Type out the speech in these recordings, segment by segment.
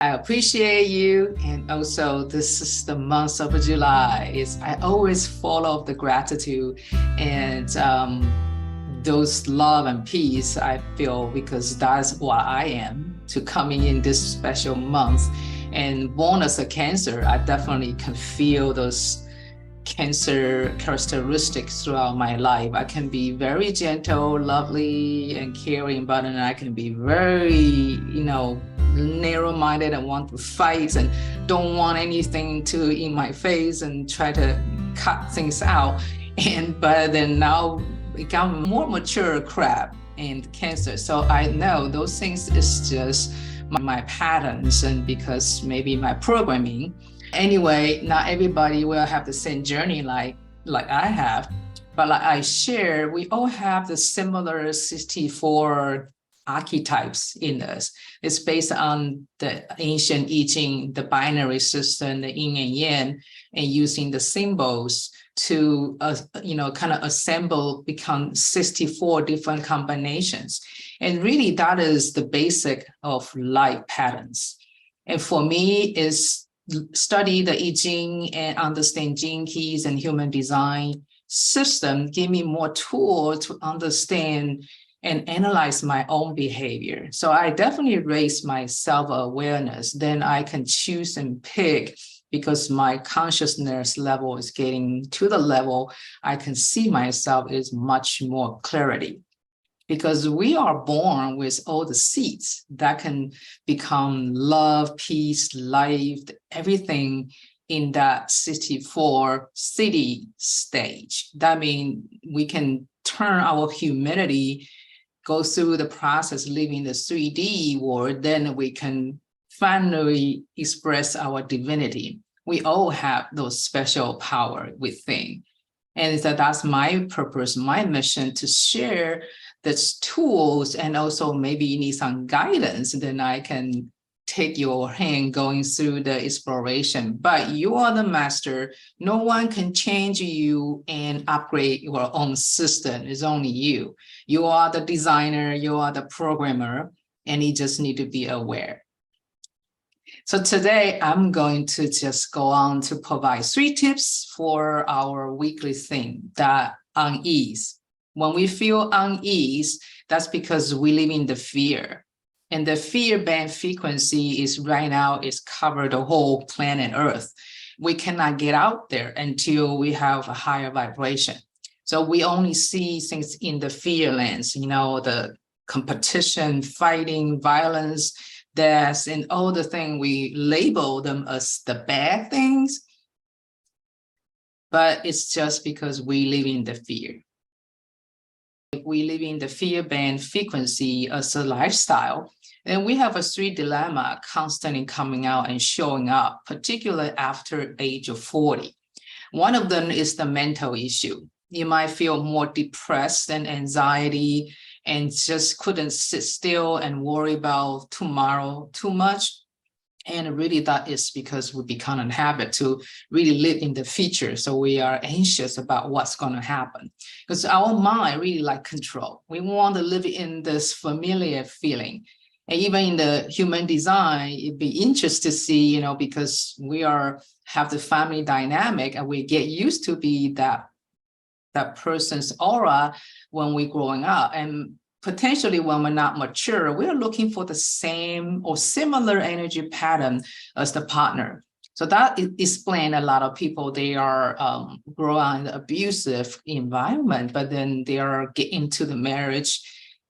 I appreciate you. And also, this is the month of July. I always follow the gratitude and those love and peace I feel because that's what I am to coming in this special month. And born as a Cancer, I definitely can feel those Cancer characteristics throughout my life. I can be very gentle, lovely, and caring, but then I can be very, narrow-minded and want to fight and don't want anything to in my face and try to cut things out. But then now become more mature crab and Cancer. So I know those things is just my patterns and because maybe my programming. Anyway, not everybody will have the same journey like I have, but like I share, we all have the similar 64 archetypes in us. It's based on the ancient I Ching, the binary system, the yin and yang, and using the symbols to kind of assemble, become 64 different combinations. And really that is the basic of life patterns. And for me is study the I Ching and understand gene keys and human design system give me more tools to understand and analyze my own behavior. So I definitely raise my self-awareness. Then I can choose and pick because my consciousness level is getting to the level I can see myself is much more clarity. Because we are born with all the seeds that can become love, peace, life, everything in that 64 city stage. That means we can turn our humanity, go through the process, living the 3D world, then we can finally express our divinity. We all have those special power within. And so that's my purpose, my mission to share these tools, and also maybe you need some guidance, then I can take your hand going through the exploration. But you are the master. No one can change you and upgrade your own system. It's only you. You are the designer, you are the programmer, and you just need to be aware. So today I'm going to just go on to provide 3 tips for our weekly theme, that unease. When we feel unease, that's because we live in the fear. And the fear band frequency is right now is covered the whole planet Earth. We cannot get out there until we have a higher vibration. So we only see things in the fear lens, the competition, fighting, violence, death, and all the things, we label them as the bad things. But it's just because we live in the fear. If we live in the fear band frequency as a lifestyle, then we have a 3 dilemma constantly coming out and showing up, particularly after age of 40. One of them is the mental issue. You might feel more depressed and anxiety and just couldn't sit still and worry about tomorrow too much. And really that is because we become a habit to really live in the future. So we are anxious about what's going to happen because our mind really like control. We want to live in this familiar feeling. And even in the human design, it'd be interesting to see, because we have the family dynamic and we get used to be that person's aura when we're growing up. And potentially when we're not mature, we're looking for the same or similar energy pattern as the partner. So that explains a lot of people, they are growing in an abusive environment, but then they are getting into the marriage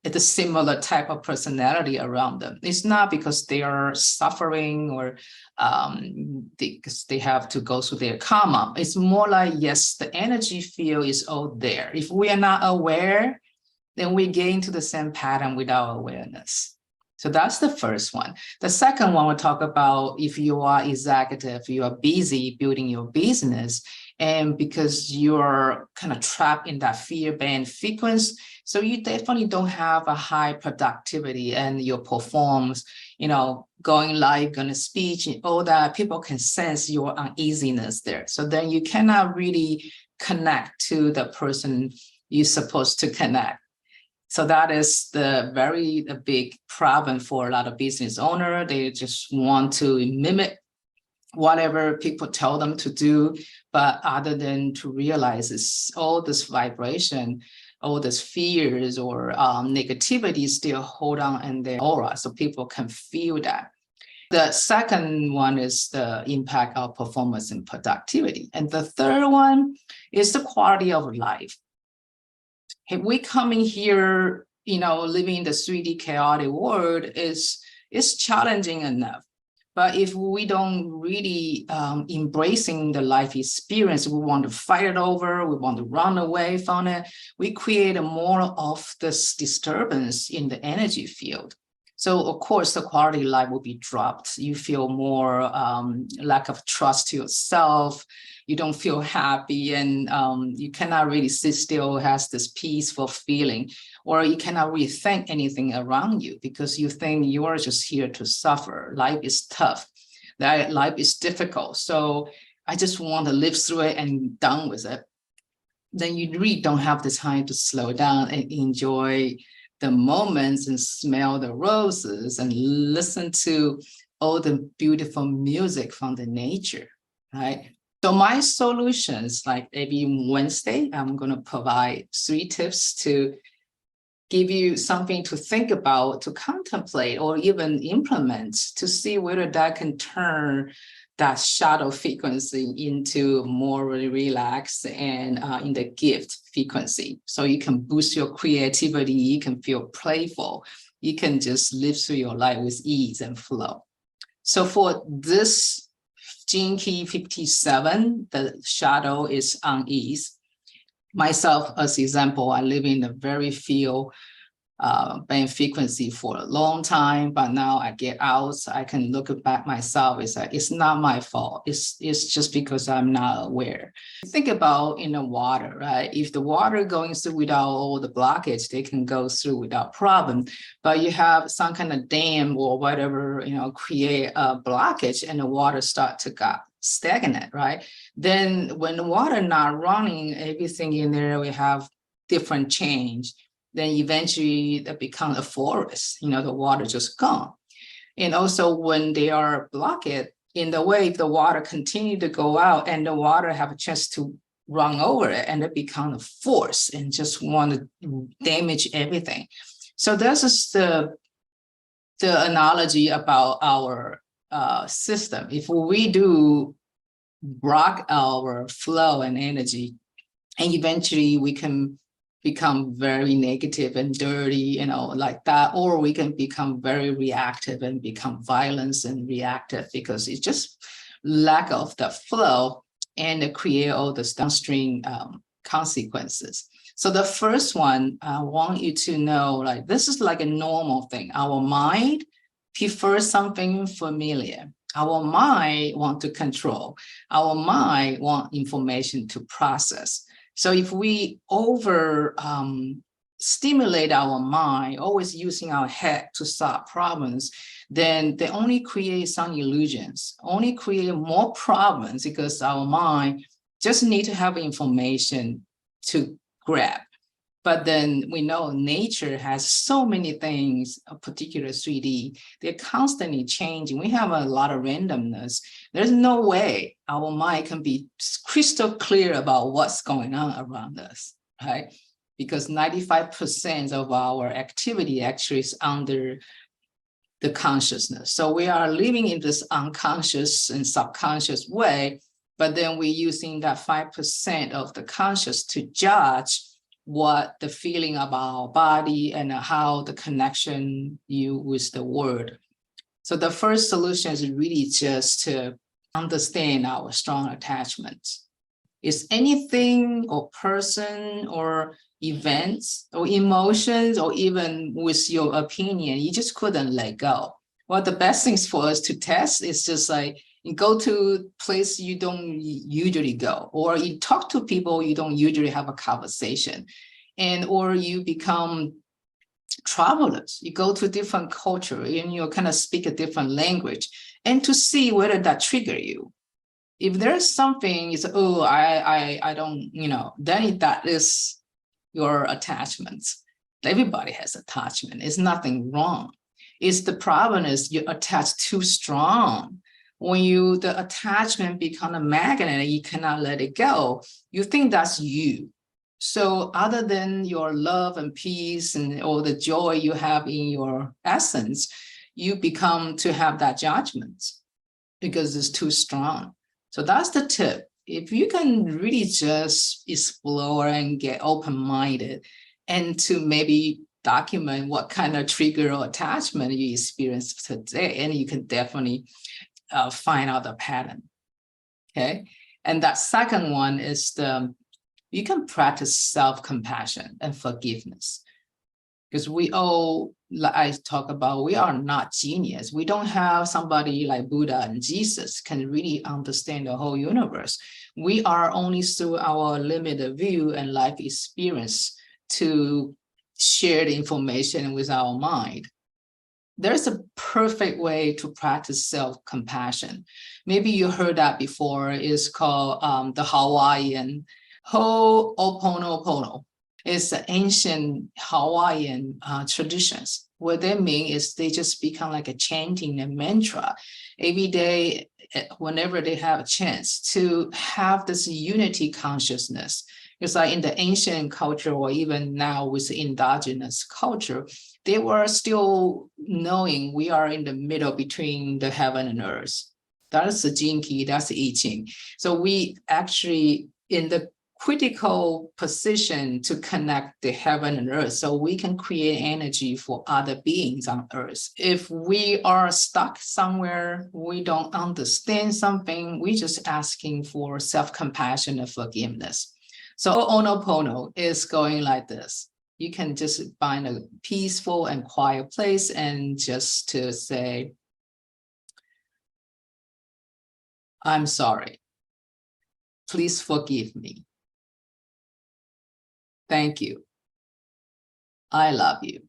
at a similar type of personality around them. It's not because they are suffering or because they have to go through their karma. It's more like, yes, the energy field is all there. If we are not aware, then we get into the same pattern without awareness. So that's the first one. The second one, we'll talk about if you are executive, you are busy building your business, and because you're kind of trapped in that fear band frequency, so you definitely don't have a high productivity and your performance, going live, going to speech, and all that, people can sense your uneasiness there. So then you cannot really connect to the person you're supposed to connect. So that is a big problem for a lot of business owner. They just want to mimic whatever people tell them to do, but other than to realize it's all this vibration, all this fears or negativity still hold on in their aura, so people can feel that. The second one is the impact of performance and productivity. And the third one is the quality of life. If we coming here, living in the 3D chaotic world is challenging enough. But if we don't really embracing the life experience, we want to fight it over, we want to run away from it, we create more of this disturbance in the energy field. So of course, the quality of life will be dropped. You feel more lack of trust to yourself. You don't feel happy, and you cannot really sit still, has this peaceful feeling, or you cannot really think anything around you because you think you are just here to suffer. Life is tough. That life is difficult. So I just want to live through it and done with it. Then you really don't have the time to slow down and enjoy the moments and smell the roses and listen to all the beautiful music from the nature, right? So my solutions, like every Wednesday, I'm going to provide 3 tips to give you something to think about, to contemplate, or even implement to see whether that can turn that shadow frequency into more relaxed and in the gift frequency. So you can boost your creativity, you can feel playful, you can just live through your life with ease and flow. So for this Gene Key 57, the shadow is unease. Myself, as example, I live in a very few band frequency for a long time, but now I get out, I can look back myself. It's like, it's not my fault. It's just because I'm not aware. Think about in the water, right? If the water going through without all the blockage, they can go through without problem. But you have some kind of dam or whatever, create a blockage and the water start to get stagnant, right? Then when the water not running, everything in there, we have different change. Then eventually that becomes a forest, the water just gone. And also when they are blocked in the way, if the water continue to go out and the water have a chance to run over it, and it becomes a force and just want to damage everything. So this is the analogy about our system. If we do block our flow and energy, and eventually we can become very negative and dirty, like that, or we can become very reactive and become violent and reactive because it's just lack of the flow and create all the downstream consequences. So the first one, I want you to know, like, this is like a normal thing. Our mind prefers something familiar. Our mind want to control. Our mind want information to process. So if we over stimulate our mind, always using our head to solve problems, then they only create some illusions, only create more problems because our mind just need to have information to grab. But then we know nature has so many things, a particular 3D, they're constantly changing. We have a lot of randomness. There's no way our mind can be crystal clear about what's going on around us, right? Because 95% of our activity actually is under the consciousness. So we are living in this unconscious and subconscious way, but then we're using that 5% of the conscious to judge what the feeling about our body and how the connection you with the world. So the first solution is really just to understand our strong attachments. Is anything or person or events or emotions or even with your opinion, you just couldn't let go? Well, the best things for us to test is just like, you go to a place you don't usually go, or you talk to people you don't usually have a conversation, or you become travelers. You go to different culture and you kind of speak a different language, and to see whether that trigger you. If there's something, it's I don't, then that is your attachments. Everybody has attachment. It's nothing wrong. It's the problem is you attach too strong. When the attachment become a magnet and you cannot let it go, you think that's you. So other than your love and peace and all the joy you have in your essence, you become to have that judgment because it's too strong. So that's the tip. If you can really just explore and get open-minded and to maybe document what kind of trigger or attachment you experienced today, and you can definitely find out the pattern. Okay. And that second one is you can practice self-compassion and forgiveness. Because we all, like I talk about, we are not genius. We don't have somebody like Buddha and Jesus can really understand the whole universe. We are only through our limited view and life experience to share the information with our mind. There's a perfect way to practice self-compassion. Maybe you heard that before. It's called the Hawaiian Ho'oponopono. It's the ancient Hawaiian traditions. What they mean is they just become like a chanting a mantra every day, whenever they have a chance to have this unity consciousness. It's like in the ancient culture, or even now with the indigenous culture, they were still knowing we are in the middle between the heaven and earth. That is the Jinki, that's the I Ching. So we actually in the critical position to connect the heaven and earth so we can create energy for other beings on earth. If we are stuck somewhere, we don't understand something, we're just asking for self-compassion and forgiveness. So Ho'oponopono is going like this. You can just find a peaceful and quiet place and just to say, I'm sorry. Please forgive me. Thank you. I love you.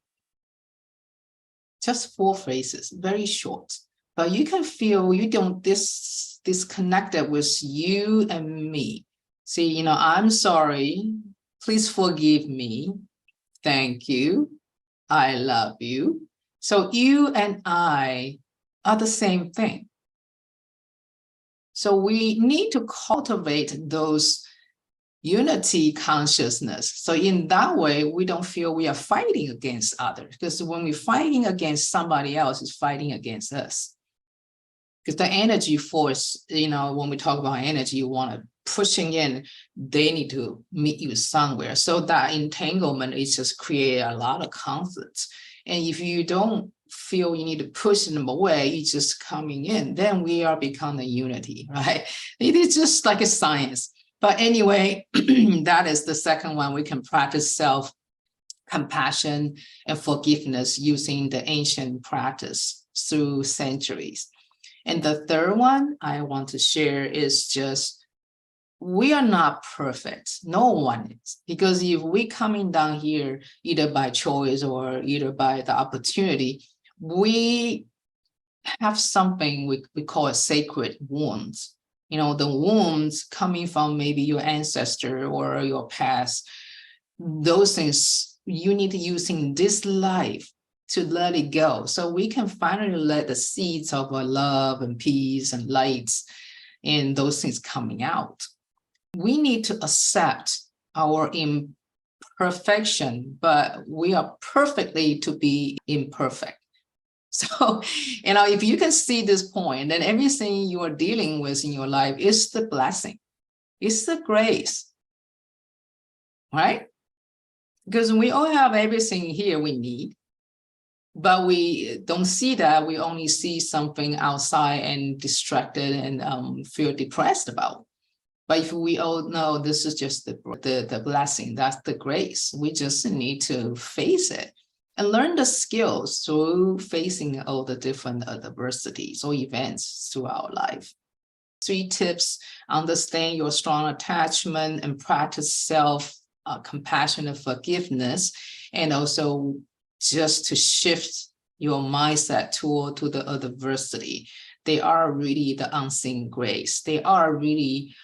Just 4 phrases, very short. But you can feel you don't disconnected with you and me. See, I'm sorry. Please forgive me. Thank you. I love you. So you and I are the same thing. So we need to cultivate those unity consciousness. So in that way, we don't feel we are fighting against others, because when we're fighting against somebody else, it's fighting against us. Because the energy force, when we talk about energy, you want to pushing in, they need to meet you somewhere. So that entanglement is just create a lot of conflicts. And if you don't feel you need to push them away, you just coming in, then we are becoming unity, right? It is just like a science. But anyway, that is the second one. We can practice self-compassion and forgiveness using the ancient practice through centuries. And the third one I want to share is just, we are not perfect. No one is. Because if we coming down here, either by choice or either by the opportunity, we have something we call it sacred wounds. The wounds coming from maybe your ancestor or your past, those things you need to use in this life to let it go. So we can finally let the seeds of our love and peace and lights and those things coming out. We need to accept our imperfection, but we are perfectly to be imperfect. So, if you can see this point, then everything you are dealing with in your life is the blessing. It's the grace, right? Because we all have everything here we need, but we don't see that. We only see something outside and distracted and feel depressed about. But if we all know this is just the blessing, that's the grace, we just need to face it and learn the skills through facing all the different adversities or events through our life. 3 tips: understand your strong attachment and practice self-compassion and forgiveness, and also just to shift your mindset to the adversity. They are really the unseen grace. They are really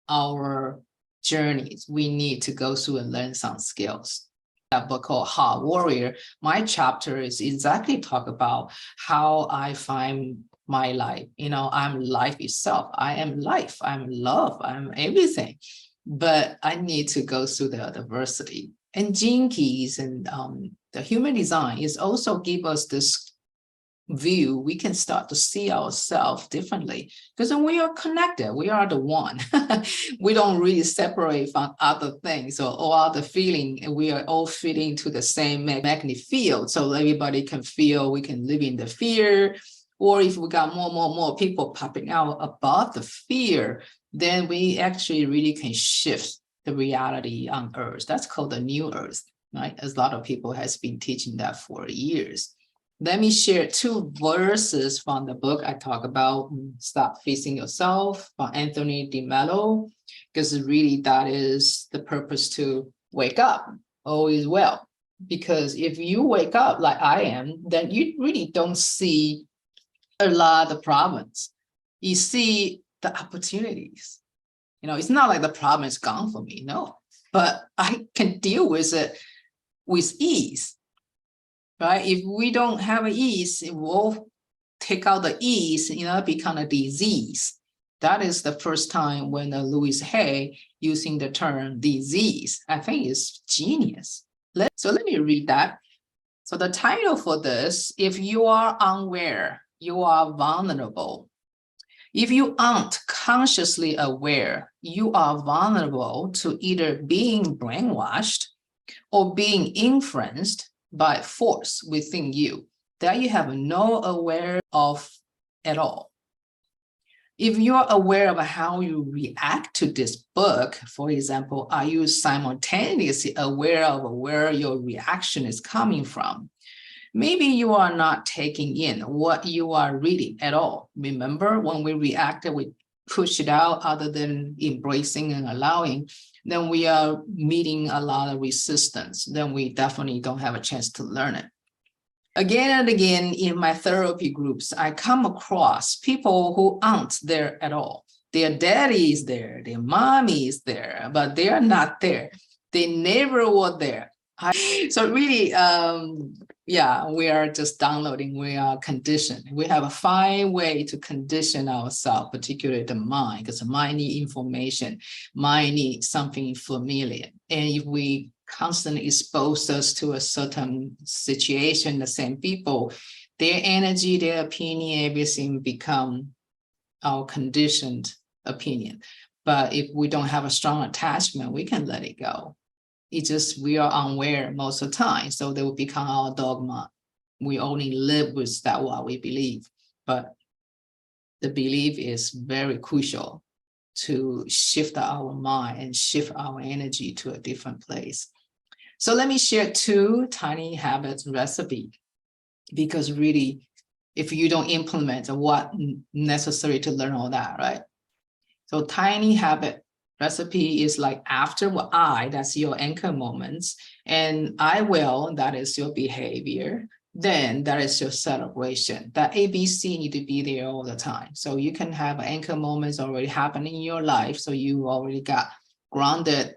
our journeys we need to go through and learn some skills. that book called Heart Warrior, my chapter is exactly talk about how I find my life. I'm life itself. I am life. I'm love. I'm everything. But I need to go through the adversity. And Gene Keys and the human design is also give us this view. We can start to see ourselves differently because when we are connected, we are the one. We don't really separate from other things or all other feeling. We are all fitting to the same magnetic field, so everybody can feel. We can live in the fear, or if we got more people popping out above the fear, then we actually really can shift the reality on Earth. That's called the new Earth, right? As a lot of people has been teaching that for years. Let me share 2 verses from the book I talk about, Stop Facing Yourself, by Anthony DeMello, because really that is the purpose to wake up. All is well. Because if you wake up like I am, then you really don't see a lot of problems. You see the opportunities. It's not like the problem is gone for me, no, but I can deal with it with ease. Right? If we don't have ease, it will take out the ease, become a disease. That is the first time when Louis Hay using the term disease. I think it's genius. So let me read that. So the title for this, if you are unaware, you are vulnerable. If you aren't consciously aware, you are vulnerable to either being brainwashed or being influenced by force within you that you have no awareness of at all. If you're aware of how you react to this book, for example, are you simultaneously aware of where your reaction is coming from? Maybe you are not taking in what you are reading at all. Remember, when we reacted, we push it out other than embracing and allowing, then we are meeting a lot of resistance. Then we definitely don't have a chance to learn it. Again and again in my therapy groups, I come across people who aren't there at all. Their daddy is there, their mommy is there, but they are not there. They never were there. So really, we are just downloading, we are conditioned. We have a fine way to condition ourselves, particularly the mind, because the mind needs information, mind needs something familiar. And if we constantly expose us to a certain situation, the same people, their energy, their opinion, everything become our conditioned opinion. But if we don't have a strong attachment, we can let it go. It's just we are unaware most of the time, so they will become our dogma. We only live with that what we believe, but the belief is very crucial to shift our mind and shift our energy to a different place. So let me share 2 tiny habits recipe, because really, if you don't implement what necessary to learn all that, right? So tiny habit recipe is like after I, that's your anchor moments, and I will, that is your behavior, then that is your celebration. That ABC need to be there all the time. So you can have anchor moments already happening in your life, so you already got grounded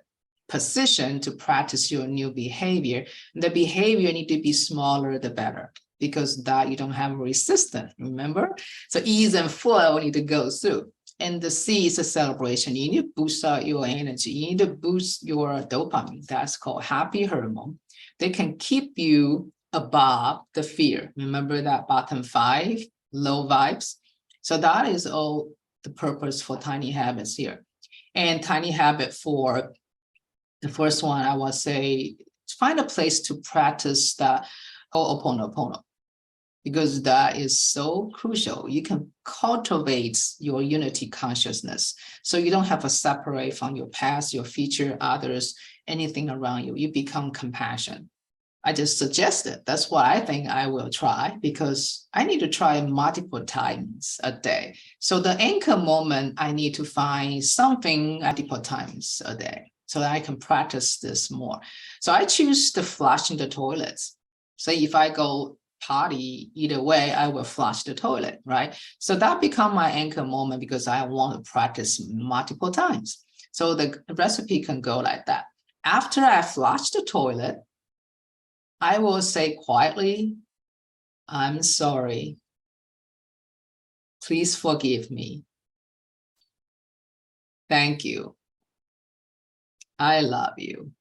position to practice your new behavior. The behavior need to be smaller, the better, because that you don't have resistance, remember? So ease and flow need to go through. And the C is a celebration. You need to boost out your energy. You need to boost your dopamine. That's called happy hormone. They can keep you above the fear. Remember that bottom 5, low vibes. So that is all the purpose for tiny habits here. And tiny habit for the first one, I would say, find a place to practice the Ho'oponopono, because that is so crucial. You can cultivate your unity consciousness, so you don't have to separate from your past, your future, others, anything around you. You become compassion. I just suggested, that's what I think I will try, because I need to try multiple times a day. So the anchor moment, I need to find something multiple times a day so that I can practice this more. So I choose to flush in the toilets. So if I go party, either way, I will flush the toilet, right? So that become my anchor moment, because I want to practice multiple times. So the recipe can go like that. After I flush the toilet, I will say quietly, I'm sorry. Please forgive me. Thank you. I love you.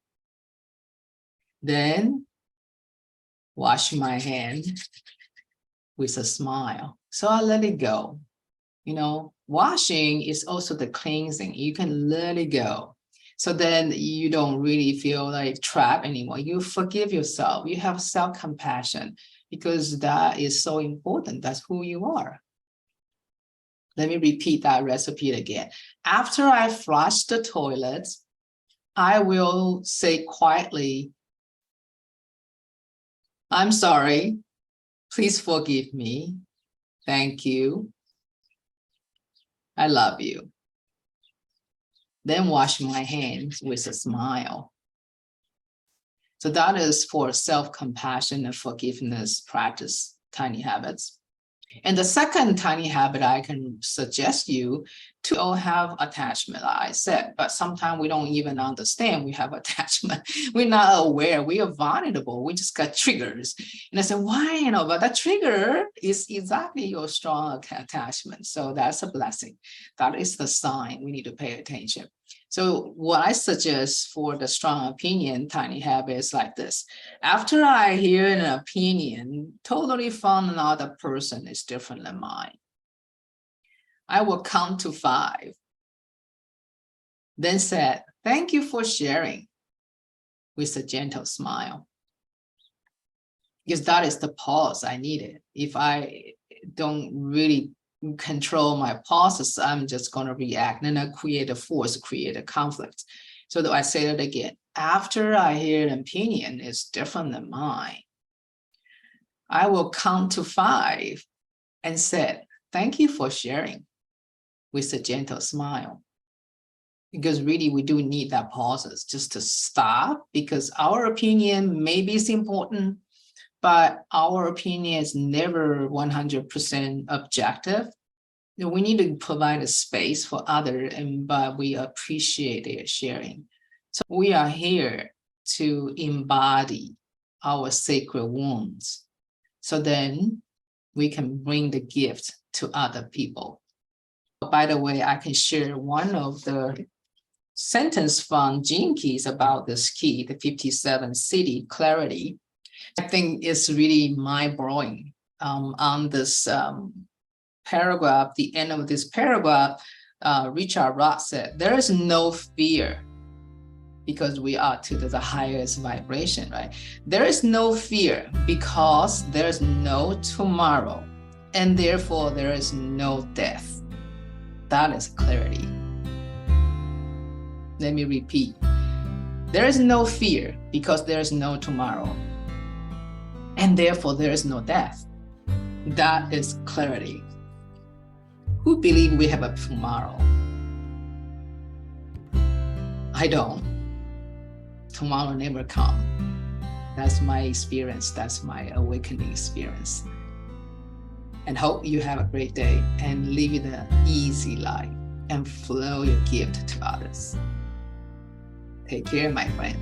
Then wash my hand with a smile. So I let it go. Washing is also the cleansing. You can let it go. So then you don't really feel like trapped anymore. You forgive yourself. You have self-compassion because that is so important. That's who you are. Let me repeat that recipe again. After I flush the toilet, I will say quietly, I'm sorry. Please forgive me. Thank you. I love you. Then wash my hands with a smile. So that is for self-compassion and forgiveness practice, tiny habits. And the second tiny habit I can suggest you to all have attachment, like I said, but sometimes we don't even understand we have attachment. We're not aware, we are vulnerable, we just got triggers. And I said, why? But that trigger is exactly your strong attachment. So that's a blessing. That is the sign we need to pay attention. So what I suggest for the strong opinion tiny habit is like this. After I hear an opinion totally from another person is different than mine, I will count to 5. Then said, thank you for sharing with a gentle smile. Because that is the pause I needed. If I don't really control my pauses, I'm just going to react and I create a force, create a conflict. So that I say it again, after I hear an opinion is different than mine, I will count to 5 and said, thank you for sharing with a gentle smile. Because really we do need that pauses just to stop, because our opinion maybe is important, but our opinion is never 100% objective. We need to provide a space for others, but we appreciate their sharing. So we are here to embody our sacred wounds. So then we can bring the gift to other people. By the way, I can share one of the sentence from Gene Keys about this key, the 57 city clarity. I think it's really mind-blowing. On this paragraph, the end of this paragraph, Richard Roth said, there is no fear because we are to the highest vibration, right? There is no fear because there's no tomorrow, and therefore there is no death. That is clarity. Let me repeat. There is no fear because there is no tomorrow, and therefore there is no death. That is clarity. Who believes we have a tomorrow? I don't. Tomorrow never comes. That's my experience. That's my awakening experience. And hope you have a great day and live an easy life and flow your gift to others. Take care, my friend.